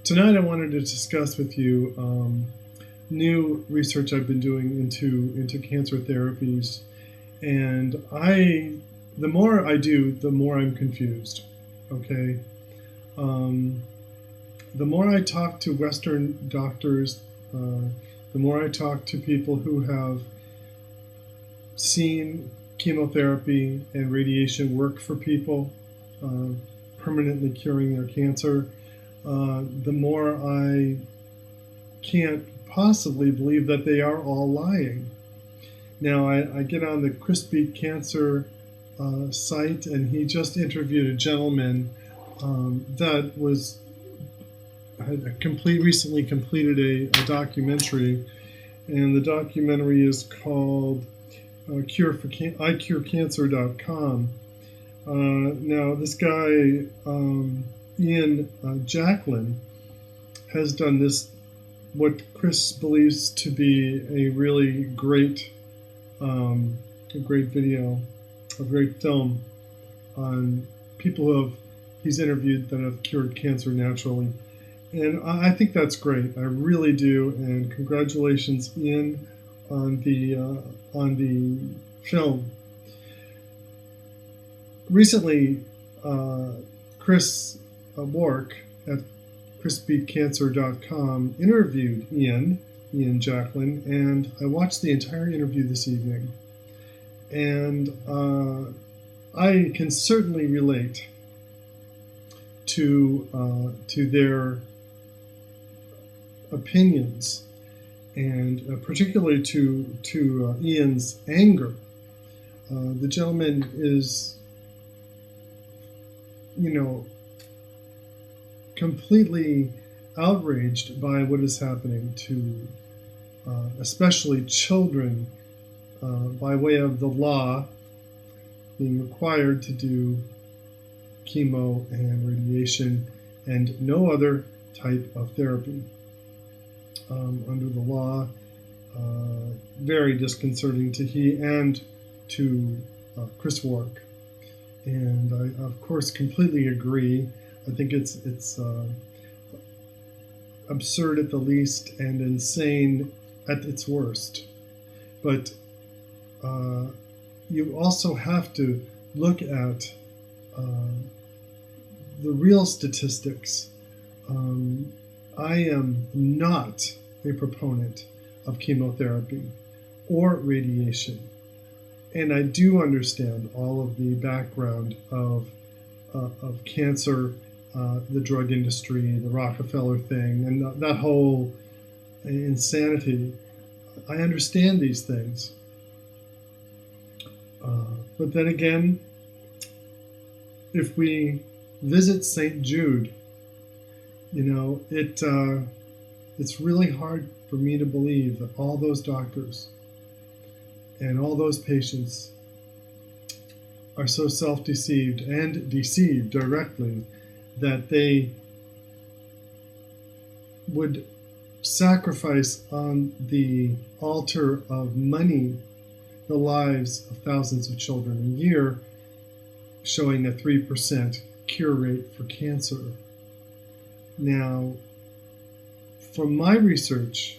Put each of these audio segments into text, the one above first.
Tonight, I wanted to discuss with you new research I've been doing into cancer therapies, and the more I do, the more I'm confused. Okay, um, the more I talk to Western doctors, the more I talk to people who have seen chemotherapy and radiation work for people, uh, permanently curing their cancer. The more I can't possibly believe that they are all lying. Now, I get on the Chris Beat Cancer site, and he just interviewed a gentleman that recently completed a documentary, and the documentary is called iCureCancer.com. Now, this guy, Ian Jacklin, has done this, what Chris believes to be a really a great video, a great film on people he's interviewed that have cured cancer naturally. And I think that's great. I really do. And congratulations, Ian, on the film. Recently, Chris Wark at ChrisBeatCancer.com interviewed Ian Jacklin, and I watched the entire interview this evening. And I can certainly relate to their opinions, and particularly to Ian's anger. The gentleman is, completely outraged by what is happening to especially children by way of the law being required to do chemo and radiation and no other type of therapy under the law. Very disconcerting to he and to Chris Wark. And I, of course, completely agree. I think it's absurd at the least and insane at its worst. But you also have to look at the real statistics. I am not a proponent of chemotherapy or radiation. And I do understand all of the background of cancer, the drug industry, the Rockefeller thing, and that whole insanity. I understand these things. But then again, if we visit St. Jude, it's really hard for me to believe that all those doctors and all those patients are so self-deceived and deceived directly that they would sacrifice on the altar of money the lives of thousands of children a year, showing a 3% cure rate for cancer. Now, from my research,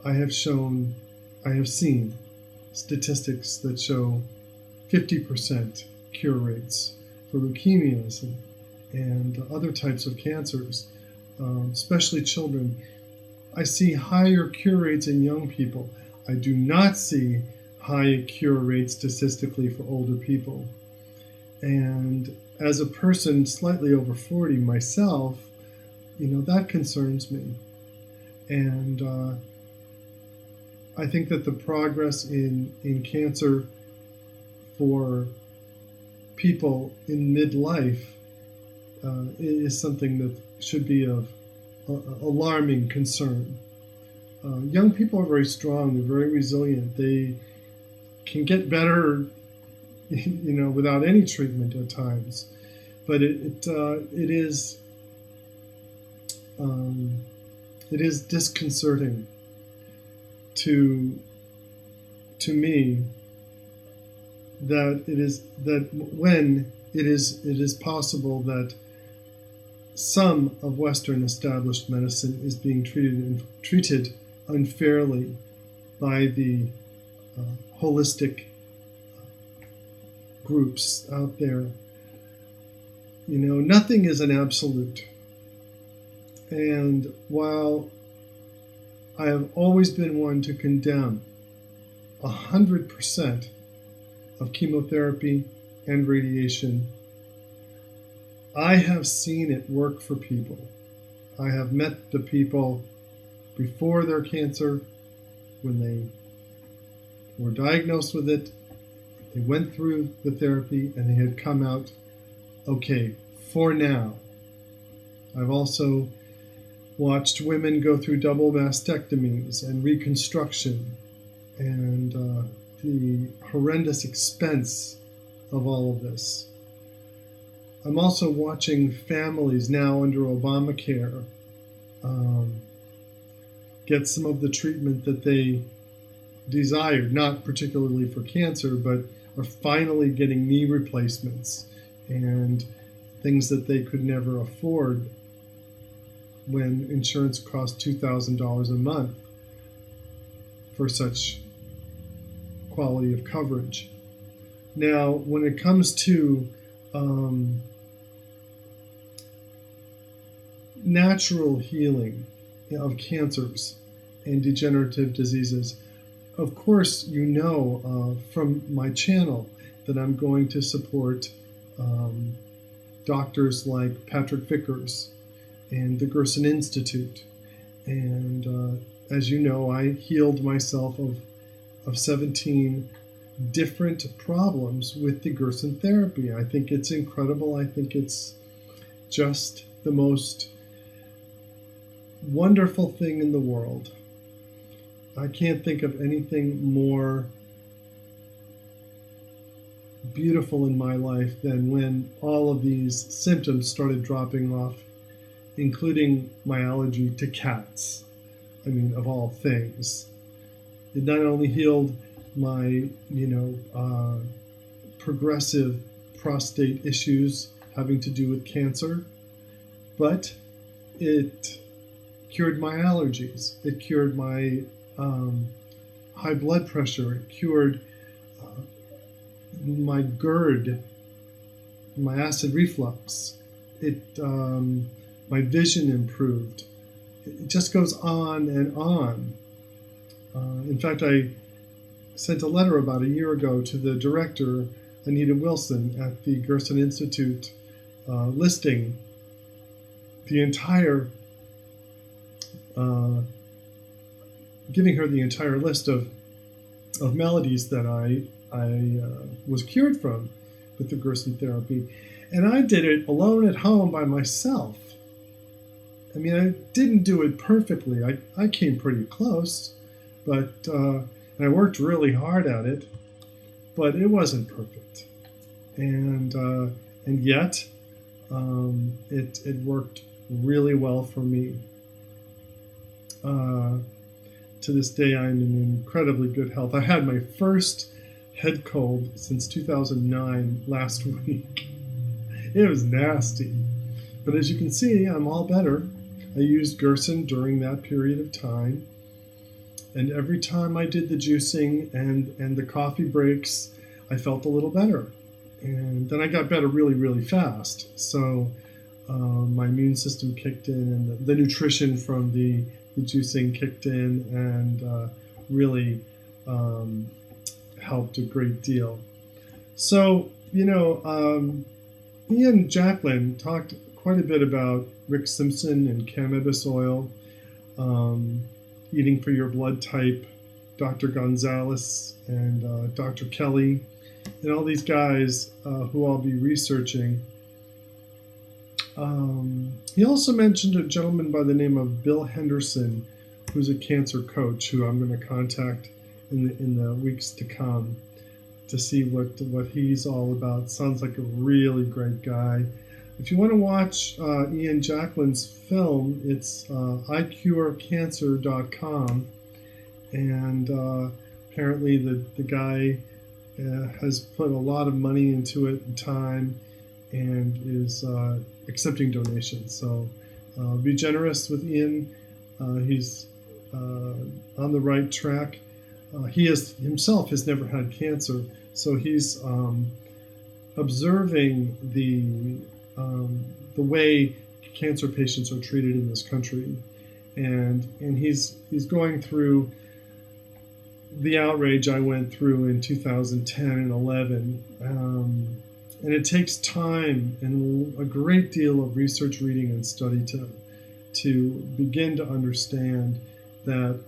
I have seen statistics that show 50% cure rates for leukemias and other types of cancers, especially children. I see higher cure rates in young people. I do not see high cure rates statistically for older people. And as a person slightly over 40 myself, that concerns me. And I think that the progress in cancer for people in midlife is something that should be of alarming concern. Young people are very strong, they're very resilient, they can get better without any treatment at times. But it is disconcerting to me that when it is possible that some of Western established medicine is being treated unfairly by the holistic groups out there. You know, nothing is an absolute. And while I have always been one to condemn 100% of chemotherapy and radiation, I have seen it work for people. I have met the people before their cancer, when they were diagnosed with it, they went through the therapy, and they had come out okay for now. I've also watched women go through double mastectomies and reconstruction, and the horrendous expense of all of this. I'm also watching families now under Obamacare get some of the treatment that they desired, not particularly for cancer, but are finally getting knee replacements and things that they could never afford when insurance costs $2,000 a month for such quality of coverage. Now, when it comes to natural healing of cancers and degenerative diseases, of course, you know from my channel that I'm going to support doctors like Patrick Vickers and the Gerson Institute. And as you know, I healed myself of 17 different problems with the Gerson therapy. I think it's incredible. I think it's just the most wonderful thing in the world. I can't think of anything more beautiful in my life than when all of these symptoms started dropping off, including my allergy to cats. I mean, of all things. It not only healed my, progressive prostate issues having to do with cancer, but it cured my allergies. It cured my high blood pressure. It cured my GERD, my acid reflux. My vision improved. It just goes on and on. In fact, I sent a letter about a year ago to the director, Anita Wilson, at the Gerson Institute, listing the entire, giving her the entire list of maladies that I was cured from with the Gerson therapy. And I did it alone at home by myself. I mean, I didn't do it perfectly. I came pretty close, but I worked really hard at it, but it wasn't perfect. And yet, it worked really well for me. To this day, I'm in incredibly good health. I had my first head cold since 2009 last week. It was nasty. But as you can see, I'm all better. I used Gerson during that period of time. And every time I did the juicing and the coffee breaks, I felt a little better. And then I got better really, really fast. So my immune system kicked in, and the nutrition from the juicing kicked in and really helped a great deal. So, Ian Jacklin talked quite a bit about Rick Simpson and cannabis oil, eating for your blood type, Dr. Gonzalez and Dr. Kelly, and all these guys who I'll be researching. He also mentioned a gentleman by the name of Bill Henderson, who's a cancer coach, who I'm going to contact in the weeks to come to see what he's all about. Sounds like a really great guy. If you want to watch Ian Jacklin's film, it's icurecancer.com, and apparently the guy has put a lot of money into it and time, and is accepting donations. So be generous with Ian. He's on the right track. He himself has never had cancer, so he's observing the way cancer patients are treated in this country, and he's going through the outrage I went through in 2010 and 11. And it takes time and a great deal of research, reading, and study to begin to understand that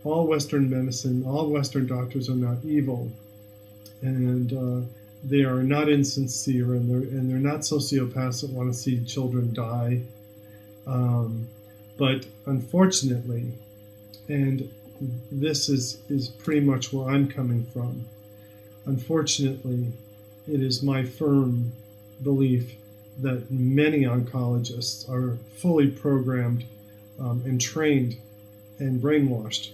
all Western medicine, all Western doctors are not evil, and they are not insincere, and they're not sociopaths that want to see children die. But unfortunately, and this is pretty much where I'm coming from, unfortunately, it is my firm belief that many oncologists are fully programmed and trained and brainwashed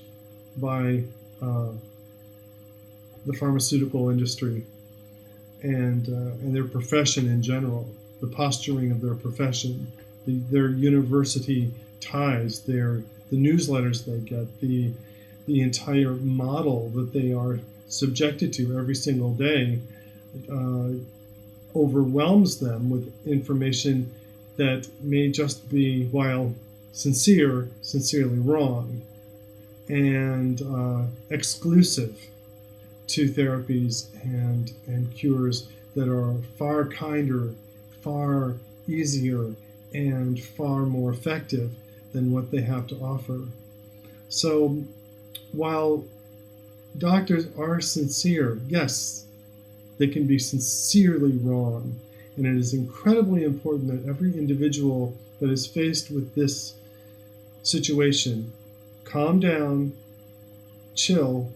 by the pharmaceutical industry and their profession in general, the posturing of their profession, their university ties, the newsletters they get, the entire model that they are subjected to every single day overwhelms them with information that may just be, while sincerely wrong, and exclusive to therapies and cures that are far kinder, far easier, and far more effective than what they have to offer. So while doctors are sincere, yes, they can be sincerely wrong. And it is incredibly important that every individual that is faced with this situation calm down, chill,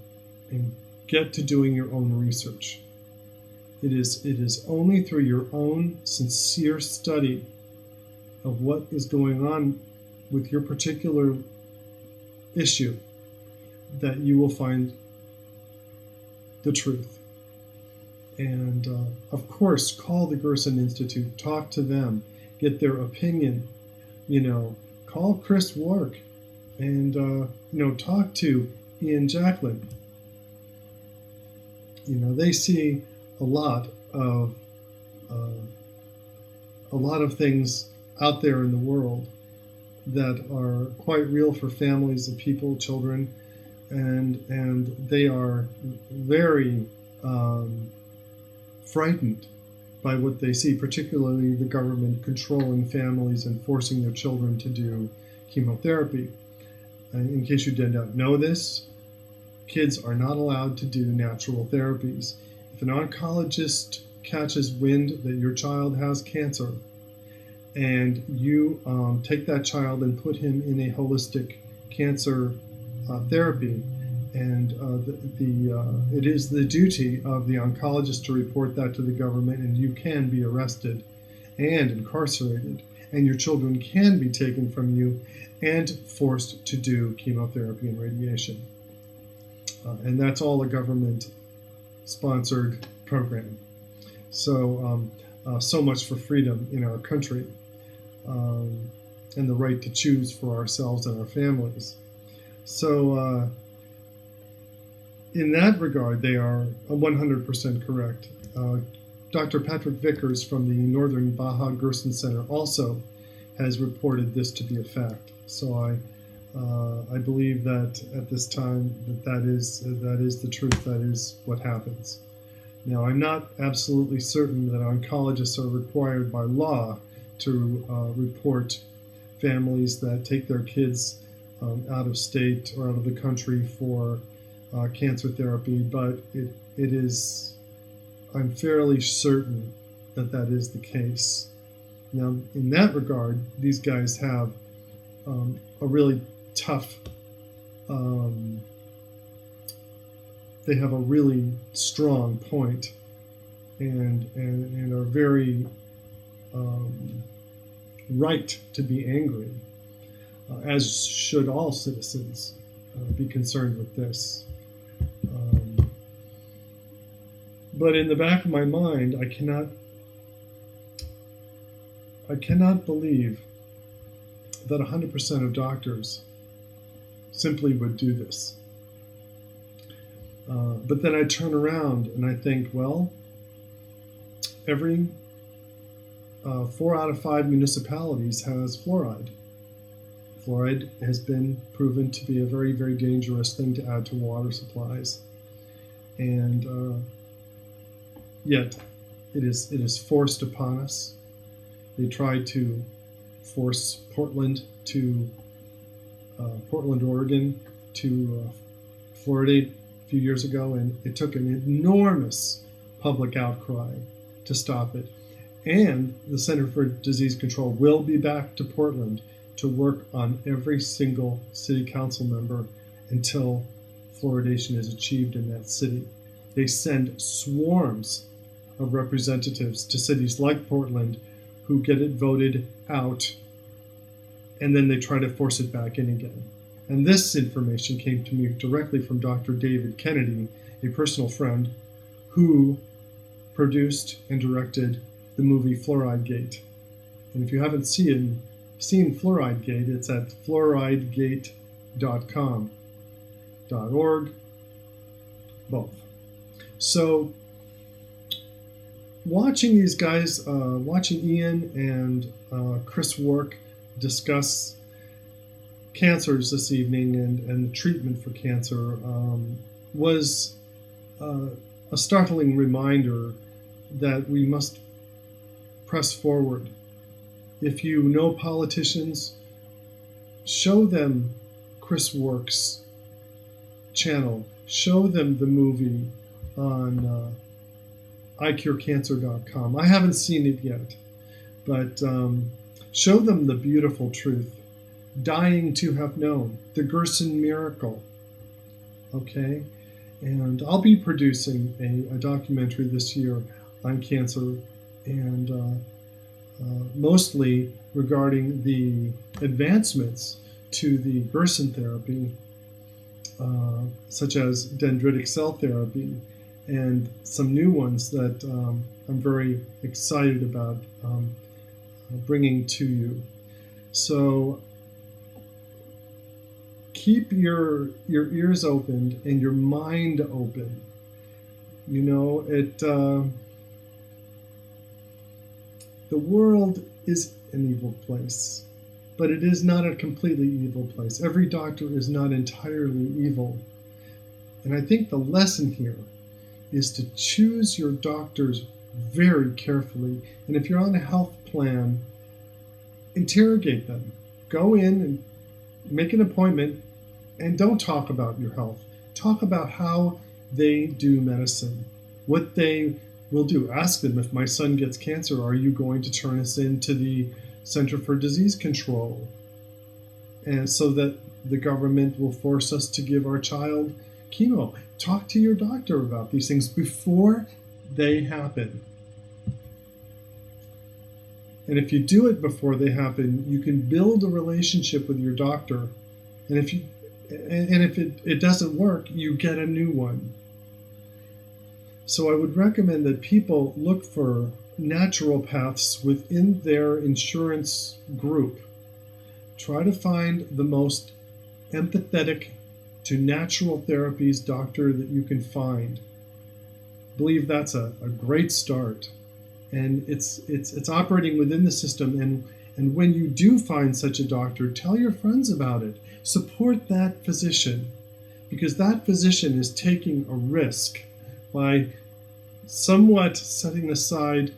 and get to doing your own research. It is only through your own sincere study of what is going on with your particular issue that you will find the truth. And of course, call the Gerson Institute, talk to them, get their opinion. Call Chris Wark, and talk to Ian Jacklin. They see a lot of things out there in the world that are quite real for families of people, children, and they are very frightened by what they see, particularly the government controlling families and forcing their children to do chemotherapy. In case you did not know this, kids are not allowed to do natural therapies. If an oncologist catches wind that your child has cancer, and you take that child and put him in a holistic cancer therapy, and it is the duty of the oncologist to report that to the government, and you can be arrested and incarcerated, and your children can be taken from you and forced to do chemotherapy and radiation. And that's all a government-sponsored program. So much for freedom in our country, and the right to choose for ourselves and our families. So in that regard, they are 100% correct. Dr. Patrick Vickers from the Northern Baja Gerson Center also has reported this to be a fact. So I believe that at this time that is the truth. That is what happens. Now, I'm not absolutely certain that oncologists are required by law to report families that take their kids out of state or out of the country for cancer therapy, but it is, I'm fairly certain that is the case. Now, in that regard, these guys have a really tough, they have a really strong point, and are very right to be angry, as should all citizens be concerned with this. But in the back of my mind, I cannot I cannot believe that 100% of doctors simply would do this. But then I turn around and I think, well, every 4 out of 5 municipalities has fluoride. Fluoride has been proven to be a very, very dangerous thing to add to water supplies. And yet it is forced upon us. They tried to force Portland, Oregon, to fluoridate a few years ago, and it took an enormous public outcry to stop it. And the Center for Disease Control will be back to Portland to work on every single city council member until fluoridation is achieved in that city. They send swarms of representatives to cities like Portland who get it voted out, and then they try to force it back in again. And this information came to me directly from Dr. David Kennedy, a personal friend, who produced and directed the movie Fluoride Gate. And if you haven't seen Fluoride Gate, it's at fluoridegate.com, .org, both. So watching these guys, watching Ian and Chris Wark discuss cancers this evening and the treatment for cancer was a startling reminder that we must press forward. If you know politicians, show them Chris Wark's channel, show them the movie on iCureCancer.com. I haven't seen it yet, but show them the beautiful truth. Dying to have known, the Gerson miracle. Okay? And I'll be producing a documentary this year on cancer, and mostly regarding the advancements to the Gerson therapy, such as dendritic cell therapy, and some new ones that I'm very excited about bringing to you. So keep your ears open and your mind open. You know, the world is an evil place, but it is not a completely evil place. Every doctor is not entirely evil. And I think the lesson here is to choose your doctors very carefully. And if you're on a health plan, interrogate them. Go in and make an appointment, and don't talk about your health. Talk about how they do medicine, what they will do. Ask them, if my son gets cancer, are you going to turn us into the Center for Disease Control? And so that the government will force us to give our child chemo. Talk to your doctor about these things before they happen. And if you do it before they happen, you can build a relationship with your doctor. And if it doesn't work, you get a new one. So I would recommend that people look for naturopaths within their insurance group. Try to find the most empathetic to natural therapies doctor that you can find. I believe that's a great start. And it's operating within the system. And when you do find such a doctor, tell your friends about it. Support that physician, because that physician is taking a risk by somewhat setting aside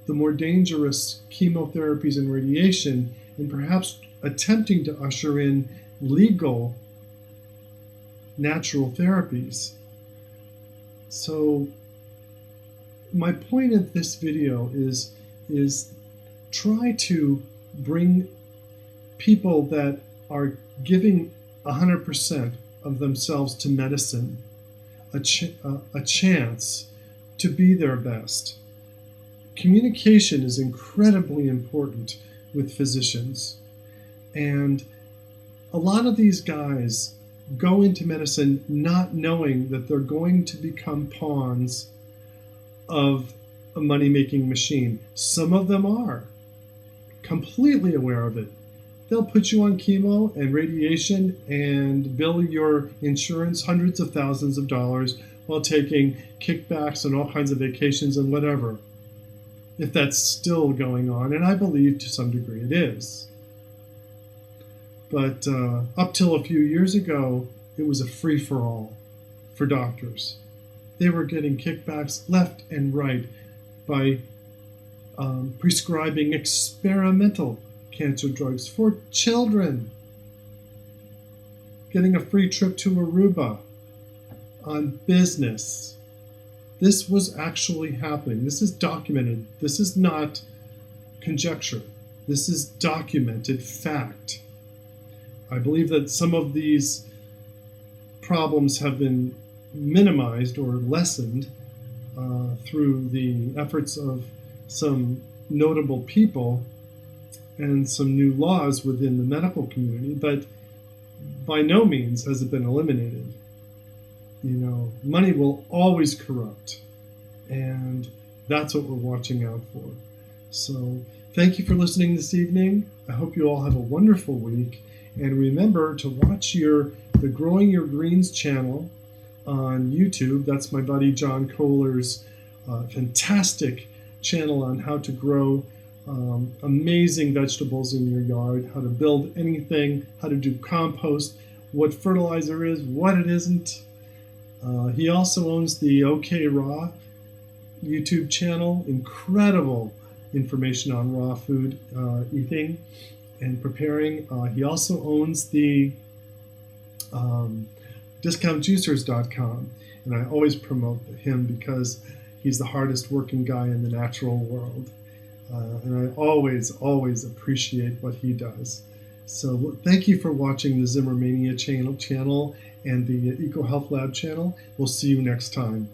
the more dangerous chemotherapies and radiation, and perhaps attempting to usher in legal natural therapies. So my point of this video is try to bring people that are giving 100% of themselves to medicine a chance to be their best. Communication is incredibly important with physicians. And a lot of these guys go into medicine not knowing that they're going to become pawns of a money-making machine. Some of them are. completely aware of it. They'll put you on chemo and radiation and bill your insurance hundreds of thousands of dollars while taking kickbacks and all kinds of vacations and whatever. If that's still going on, and I believe to some degree it is. But up till a few years ago, it was a free-for-all for doctors. They were getting kickbacks left and right by prescribing experimental cancer drugs for children, getting a free trip to Aruba on business. This was actually happening. This is documented. This is not conjecture. This is documented fact. I believe that some of these problems have been minimized or lessened through the efforts of some notable people and some new laws within the medical community, but by no means has it been eliminated. You know, money will always corrupt, and that's what we're watching out for. So thank you for listening this evening. I hope you all have a wonderful week, and remember to watch the Growing Your Greens channel on YouTube. That's my buddy John Kohler's fantastic channel on how to grow amazing vegetables in your yard, how to build anything, how to do compost, what fertilizer is, what it isn't. He also owns the OK Raw YouTube channel. Incredible information on raw food eating and preparing. He also owns the discountjuicers.com, and I always promote him because he's the hardest working guy in the natural world. And I always appreciate what he does. So thank you for watching the Zimmermania channel and the EcoHealth Lab channel. We'll see you next time.